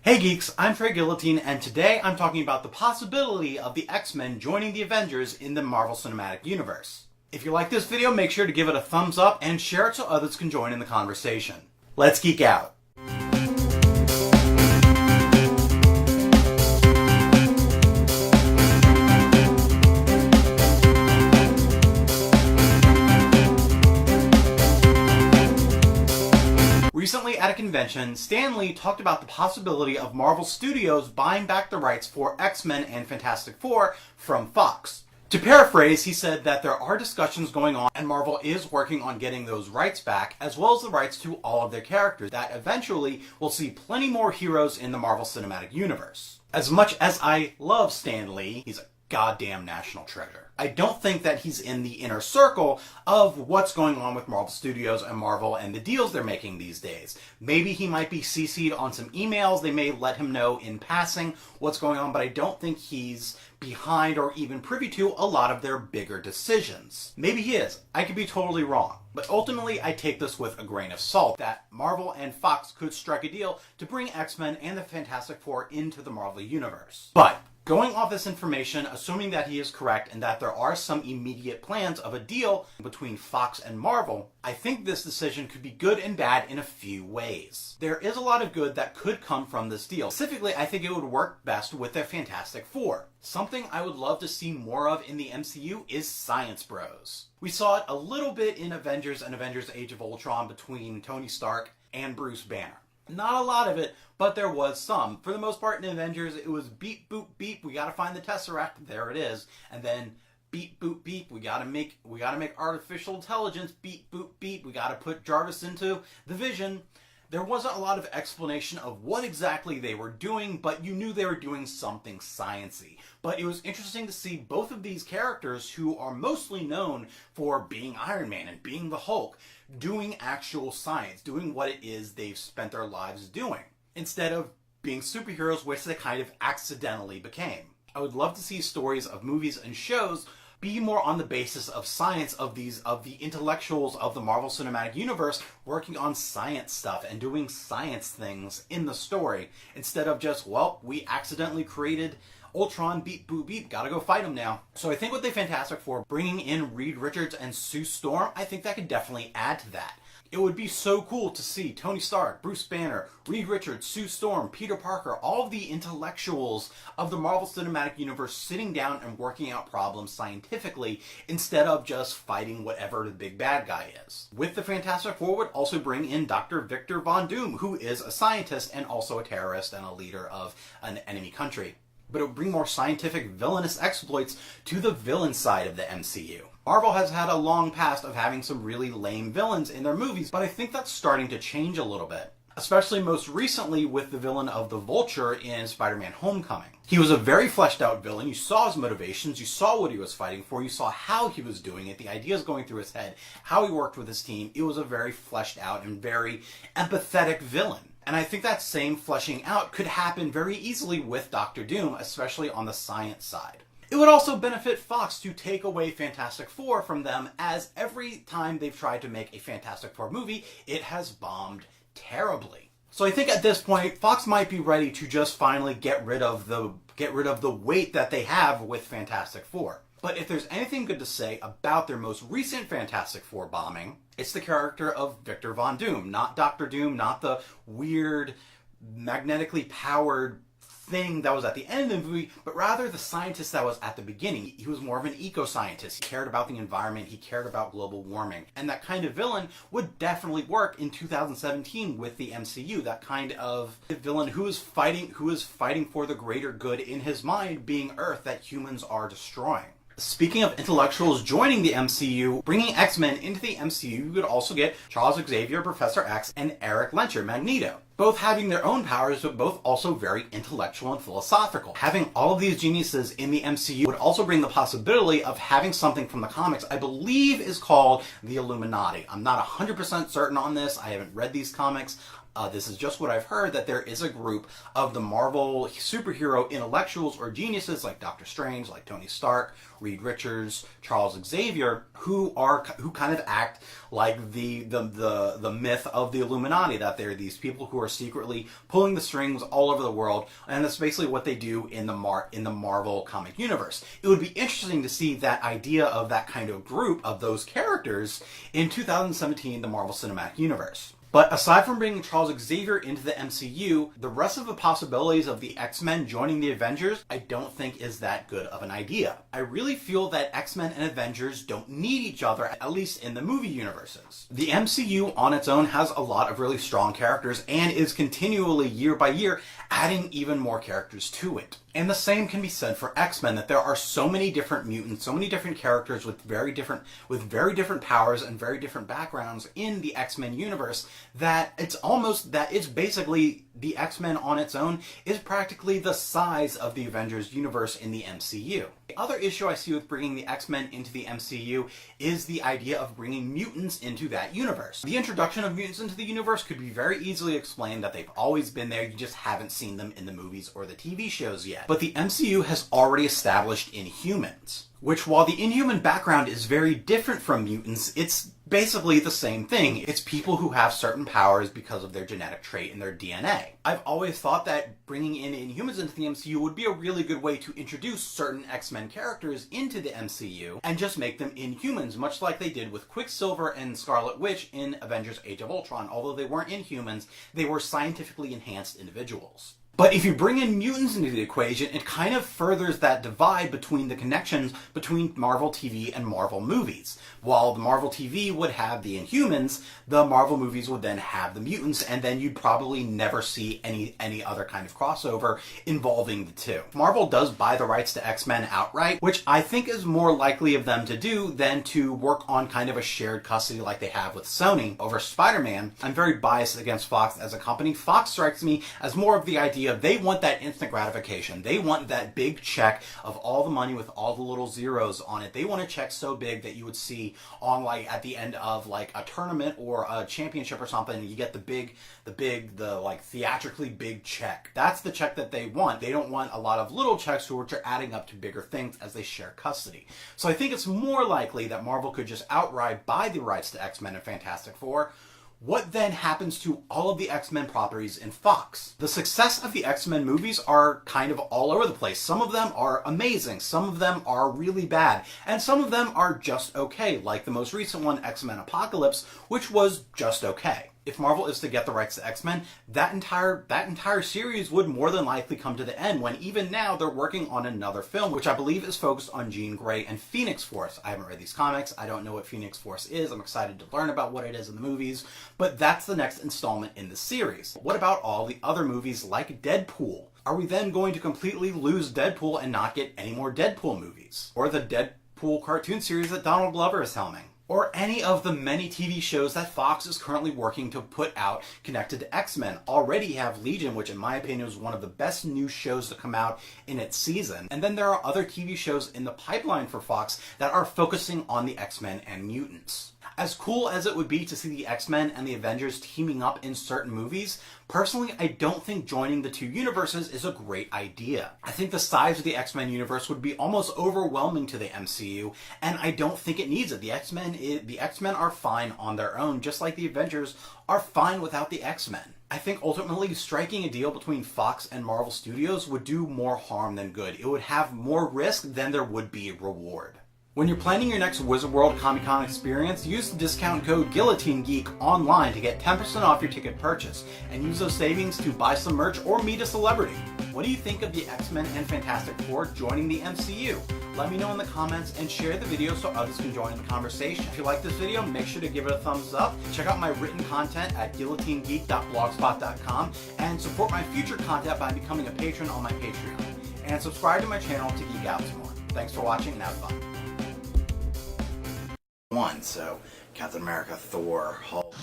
Hey geeks, I'm Trey Guillotine, and today I'm talking about the possibility of the X-Men joining the Avengers in the Marvel Cinematic Universe. If you like this video, make sure to give it a thumbs up and share it so others can join in the conversation. Let's geek out. Recently at a convention, Stan Lee talked about the possibility of Marvel Studios buying back the rights for X-Men and Fantastic Four from Fox. To paraphrase, he said that there are discussions going on and Marvel is working on getting those rights back, as well as the rights to all of their characters, that eventually we'll see plenty more heroes in the Marvel Cinematic Universe. As much as I love Stan Lee, he's a goddamn national treasure. I don't think that he's in the inner circle of what's going on with Marvel Studios and Marvel and the deals they're making these days. Maybe he might be CC'd on some emails, they may let him know in passing what's going on, but I don't think he's behind or even privy to a lot of their bigger decisions. Maybe he is. I could be totally wrong. But ultimately, I take this with a grain of salt, that Marvel and Fox could strike a deal to bring X-Men and the Fantastic Four into the Marvel Universe. But going off this information, assuming that he is correct and that there are some immediate plans of a deal between Fox and Marvel, I think this decision could be good and bad in a few ways. There is a lot of good that could come from this deal. Specifically, I think it would work best with the Fantastic Four. Something I would love to see more of in the MCU is Science Bros. We saw it a little bit in Avengers and Avengers Age of Ultron between Tony Stark and Bruce Banner. Not a lot of it, but there was some. For the most part in Avengers, it was beep, boop, beep, we gotta find the Tesseract, there it is. And then beep, boop, beep, we gotta make artificial intelligence, beep, boop, beep, we gotta put Jarvis into the Vision. There wasn't a lot of explanation of what exactly they were doing, but you knew they were doing something sciencey. But it was interesting to see both of these characters, who are mostly known for being Iron Man and being the Hulk, doing actual science, doing what it is they've spent their lives doing, instead of being superheroes, which they kind of accidentally became. I would love to see stories of movies and shows be more on the basis of science, of the intellectuals of the Marvel Cinematic Universe working on science stuff and doing science things in the story, instead of just, well, we accidentally created Ultron, beep, boop, beep, gotta go fight him now. So I think with the Fantastic Four, bringing in Reed Richards and Sue Storm, I think that could definitely add to that. It would be so cool to see Tony Stark, Bruce Banner, Reed Richards, Sue Storm, Peter Parker, all of the intellectuals of the Marvel Cinematic Universe sitting down and working out problems scientifically instead of just fighting whatever the big bad guy is. With the Fantastic Four would also bring in Dr. Victor Von Doom, who is a scientist and also a terrorist and a leader of an enemy country. But it would bring more scientific villainous exploits to the villain side of the MCU. Marvel has had a long past of having some really lame villains in their movies, but I think that's starting to change a little bit. Especially most recently with the villain of the Vulture in Spider-Man Homecoming. He was a very fleshed out villain. You saw his motivations, you saw what he was fighting for, you saw how he was doing it, the ideas going through his head, how he worked with his team. It was a very fleshed out and very empathetic villain. And I think that same fleshing out could happen very easily with Doctor Doom, especially on the science side. It would also benefit Fox to take away Fantastic Four from them, as every time they've tried to make a Fantastic Four movie, it has bombed terribly. So I think at this point, Fox might be ready to just finally get rid of the weight that they have with Fantastic Four. But if there's anything good to say about their most recent Fantastic Four bombing, it's the character of Victor Von Doom. Not Doctor Doom, not the weird, magnetically powered thing that was at the end of the movie, but rather the scientist that was at the beginning. He was more of an eco-scientist. He cared about the environment, he cared about global warming. And that kind of villain would definitely work in 2017 with the MCU. That kind of villain who is fighting for the greater good in his mind, being Earth that humans are destroying. Speaking of intellectuals joining the MCU, bringing X-Men into the MCU, you could also get Charles Xavier, Professor X, and Eric Lencher, Magneto. Both having their own powers, but both also very intellectual and philosophical. Having all of these geniuses in the MCU would also bring the possibility of having something from the comics I believe is called the Illuminati. I'm not 100% certain on this. I haven't read these comics. This is just what I've heard, that there is a group of the Marvel superhero intellectuals or geniuses like Doctor Strange, like Tony Stark, Reed Richards, Charles Xavier, who kind of act like the myth of the Illuminati, that they're these people who are secretly pulling the strings all over the world, and that's basically what they do in the Marvel comic universe. It would be interesting to see that idea of that kind of group of those characters in 2017, the Marvel Cinematic Universe. But aside from bringing Charles Xavier into the MCU, the rest of the possibilities of the X-Men joining the Avengers, I don't think is that good of an idea. I really feel that X-Men and Avengers don't need each other, at least in the movie universes. The MCU on its own has a lot of really strong characters and is continually, year by year, adding even more characters to it. And the same can be said for X-Men, that there are so many different mutants, so many different characters with very different powers and very different backgrounds in the X-Men universe, that it's basically the X-Men on its own is practically the size of the Avengers universe in the MCU. The other issue I see with bringing the X-Men into the MCU is the idea of bringing mutants into that universe. The introduction of mutants into the universe could be very easily explained that they've always been there, you just haven't seen them in the movies or the TV shows yet. But the MCU has already established Inhumans, which, while the Inhuman background is very different from mutants, it's basically the same thing. It's people who have certain powers because of their genetic trait in their DNA. I've always thought that bringing in Inhumans into the MCU would be a really good way to introduce certain X-Men characters into the MCU and just make them Inhumans, much like they did with Quicksilver and Scarlet Witch in Avengers Age of Ultron. Although they weren't Inhumans, they were scientifically enhanced individuals. But if you bring in mutants into the equation, it kind of furthers that divide between the connections between Marvel TV and Marvel movies. While the Marvel TV would have the Inhumans, the Marvel movies would then have the mutants, and then you'd probably never see any other kind of crossover involving the two. Marvel does buy the rights to X-Men outright, which I think is more likely of them to do than to work on kind of a shared custody like they have with Sony over Spider-Man. I'm very biased against Fox as a company. Fox strikes me as more of the idea they want that instant gratification. They want that big check of all the money with all the little zeros on it. They want a check so big that you would see on, like, at the end of like a tournament or a championship or something, you get the like theatrically big check. That's the check that they want. They don't want a lot of little checks which are adding up to bigger things as they share custody. So I think it's more likely that Marvel could just outright buy the rights to X-Men and Fantastic Four. What then happens to all of the X-Men properties in Fox? The success of the X-Men movies are kind of all over the place. Some of them are amazing, some of them are really bad, and some of them are just okay, like the most recent one, X-Men Apocalypse, which was just okay. If Marvel is to get the rights to X-Men, that entire series would more than likely come to the end, when even now they're working on another film, which I believe is focused on Jean Grey and Phoenix Force. I haven't read these comics. I don't know what Phoenix Force is. I'm excited to learn about what it is in the movies, but that's the next installment in the series. What about all the other movies like Deadpool? Are we then going to completely lose Deadpool and not get any more Deadpool movies? Or the Deadpool cartoon series that Donald Glover is helming? Or any of the many TV shows that Fox is currently working to put out connected to X-Men. Already have Legion, which in my opinion is one of the best new shows to come out in its season. And then there are other TV shows in the pipeline for Fox that are focusing on the X-Men and mutants. As cool as it would be to see the X-Men and the Avengers teaming up in certain movies, personally, I don't think joining the two universes is a great idea. I think the size of the X-Men universe would be almost overwhelming to the MCU, and I don't think it needs it. The X-Men are fine on their own, just like the Avengers are fine without the X-Men. I think ultimately striking a deal between Fox and Marvel Studios would do more harm than good. It would have more risk than there would be reward. When you're planning your next Wizard World Comic-Con experience, use the discount code GuillotineGeek online to get 10% off your ticket purchase, and use those savings to buy some merch or meet a celebrity. What do you think of the X-Men and Fantastic Four joining the MCU? Let me know in the comments and share the video so others can join in the conversation. If you like this video, make sure to give it a thumbs up. Check out my written content at guillotinegeek.blogspot.com and support my future content by becoming a patron on my Patreon. And subscribe to my channel to geek out some more. Thanks for watching and have fun. So Captain America, Thor, Hulk.